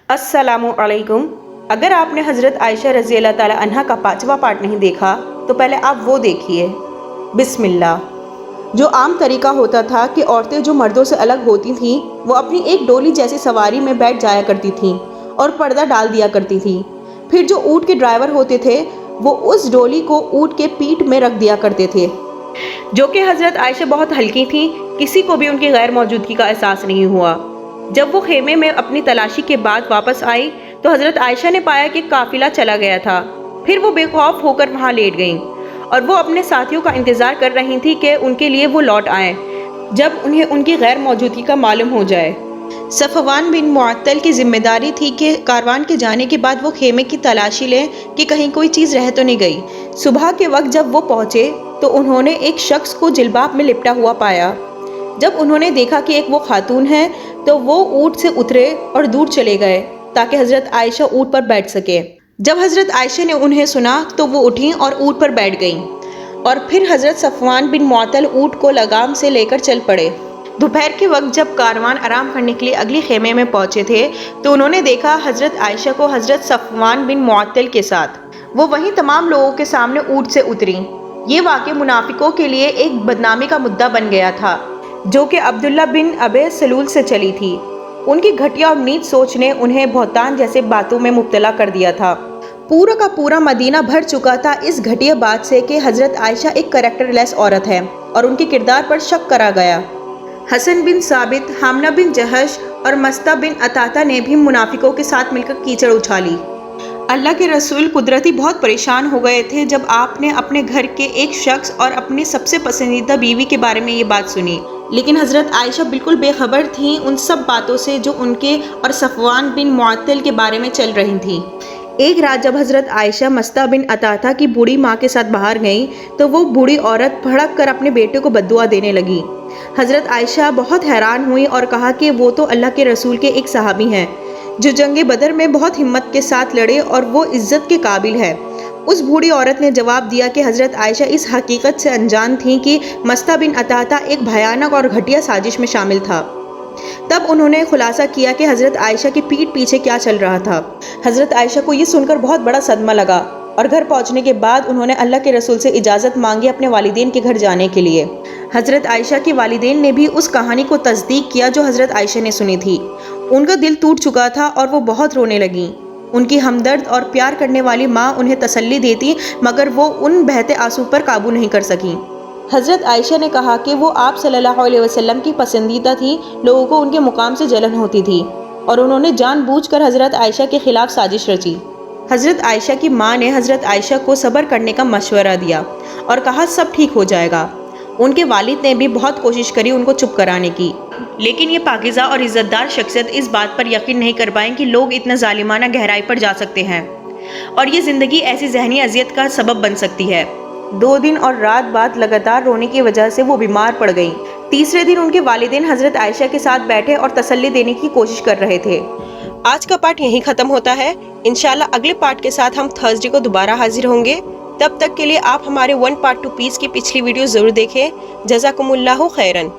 अस्सलामु अलैकुम। अगर आपने हज़रत आयशा रज़ी अल्लाह ताला अन्हा का 5वां पार्ट नहीं देखा तो पहले आप वो देखिए। बिस्मिल्लाह। जो आम तरीका होता था कि औरतें जो मर्दों से अलग होती थीं वो अपनी एक डोली जैसी सवारी में बैठ जाया करती थीं और पर्दा डाल दिया करती थीं। फिर जो ऊँट के ड्राइवर होते थे वो उस डोली को ऊँट के पीठ में रख दिया करते थे, जो कि हज़रत आयशा बहुत हल्की थीं, किसी को भी उनकी गैर मौजूदगी का एहसास नहीं हुआ। जब वो खेमे में अपनी तलाशी के बाद वापस आई तो हज़रत आयशा ने पाया कि काफिला चला गया था। फिर वो बेखौफ होकर वहाँ लेट गईं और वो अपने साथियों का इंतज़ार कर रही थी कि उनके लिए वो लौट आएँ जब उन्हें उनकी गैर मौजूदगी का मालूम हो जाए। सफ़वान बिन मुअत्तल की जिम्मेदारी थी कि कारवान के जाने के बाद वो खेमे की तलाशी लें कि कहीं कोई चीज़ रह तो नहीं गई। सुबह के वक्त जब वो पहुँचे तो उन्होंने एक शख्स को जिल्बाब में लिपटा हुआ पाया। जब उन्होंने देखा कि एक वो खातून है तो वो ऊँट से उतरे और दूर चले गए ताकि हज़रत आयशा ऊँट पर बैठ सके। जब हज़रत आयशा ने उन्हें सुना तो वो उठीं और ऊँट पर बैठ गईं और फिर हज़रत सफ़वान बिन मुअत्तल ऊँट को लगाम से लेकर चल पड़े। दोपहर के वक्त जब कारवान आराम करने के लिए अगली खेमे में पहुंचे थे तो उन्होंने देखा हज़रत आयशा को हज़रत सफ़वान बिन मुअत्तल के साथ। वो वहीं तमाम लोगों के सामने ऊँट से उतरी। ये वाक़या मुनाफिकों के लिए एक बदनामी का मुद्दा बन गया था, जो कि अब्दुल्ला बिन अबे सलूल से चली थी। उनकी घटिया और नीच सोच ने उन्हें बहुतान जैसे बातों में मुब्तला कर दिया था। पूरा का पूरा मदीना भर चुका था इस घटिया बात से कि हज़रत आयशा एक कैरेक्टरलेस औरत है और उनके किरदार पर शक करा गया। हसन बिन साबित, हामना बिन जहश और मस्ता बिन अताता ने भी मुनाफिकों के साथ मिलकर कीचड़ उछाली। अल्लाह के रसूल कुदरती बहुत परेशान हो गए थे जब आपने अपने घर के एक शख्स और अपनी सबसे पसंदीदा बीवी के बारे में ये बात सुनी। लेकिन हज़रत आयशा बिल्कुल बेखबर थीं उन सब बातों से जो उनके और सफ़वान बिन मुअत्तल के बारे में चल रही थीं। एक रात जब हज़रत आयशा मस्ता बिन अताता की बूढ़ी माँ के साथ बाहर गईं तो वो बूढ़ी औरत भड़क कर अपने बेटे को बद्दुआ देने लगी। हज़रत आयशा बहुत हैरान हुई और कहा कि वो तो अल्लाह के रसूल के एक सहाबी हैं जो जंग बदर में बहुत हिम्मत के साथ लड़े और वो इज़्ज़त के काबिल है। उस बूढ़ी औरत ने जवाब दिया कि हज़रत आयशा इस हकीकत से अनजान थीं कि मस्ता बिन अताता एक भयानक और घटिया साजिश में शामिल था। तब उन्होंने खुलासा किया कि हज़रत आयशा की पीठ पीछे क्या चल रहा था। हज़रत आयशा को ये सुनकर बहुत बड़ा सदमा लगा और घर पहुंचने के बाद उन्होंने अल्लाह के रसूल से इजाज़त मांगी अपने वालिदैन के घर जाने के लिए। हज़रत आयशा के वालिदैन ने भी उस कहानी को तस्दीक किया जो हज़रत आयशा ने सुनी थी। उनका दिल टूट चुका था और वो बहुत रोने लगीं। उनकी हमदर्द और प्यार करने वाली माँ उन्हें तसल्ली देती मगर वो उन बहते आंसू पर काबू नहीं कर सकीं। हज़रत आयशा ने कहा कि वो आप सल्लल्लाहु अलैहि वसल्लम की पसंदीदा थी। लोगों को उनके मुकाम से जलन होती थी और उन्होंने जानबूझकर हज़रत आयशा के खिलाफ साजिश रची। हज़रत आयशा की माँ ने हज़रत आयशा को सब्र करने का मशवरा दिया और कहा सब ठीक हो जाएगा। उनके वालिद ने भी बहुत कोशिश करी उनको चुप कराने की, लेकिन ये पाकीज़ा और इज़्ज़तदार शख्सियत इस बात पर यकीन नहीं कर पाएं कि लोग इतना जालिमाना गहराई पर जा सकते हैं और ये ज़िंदगी ऐसी जहनी अजियत का सबब बन सकती है। 2 दिन और रात बाद लगातार रोने की वजह से वो बीमार पड़ गईं। तीसरे दिन उनके वालिदैन हज़रत आयशा के साथ बैठे और तसल्ली देने की कोशिश कर रहे थे। आज का पार्ट यहीं ख़त्म होता है। इंशाल्लाह अगले पार्ट के साथ हम थर्सडे को दोबारा हाजिर होंगे। तब तक के लिए आप हमारे 1 पार्ट 2 पीस की पिछली वीडियो ज़रूर देखें। जज़ाकुमुल्लाहु खैरन।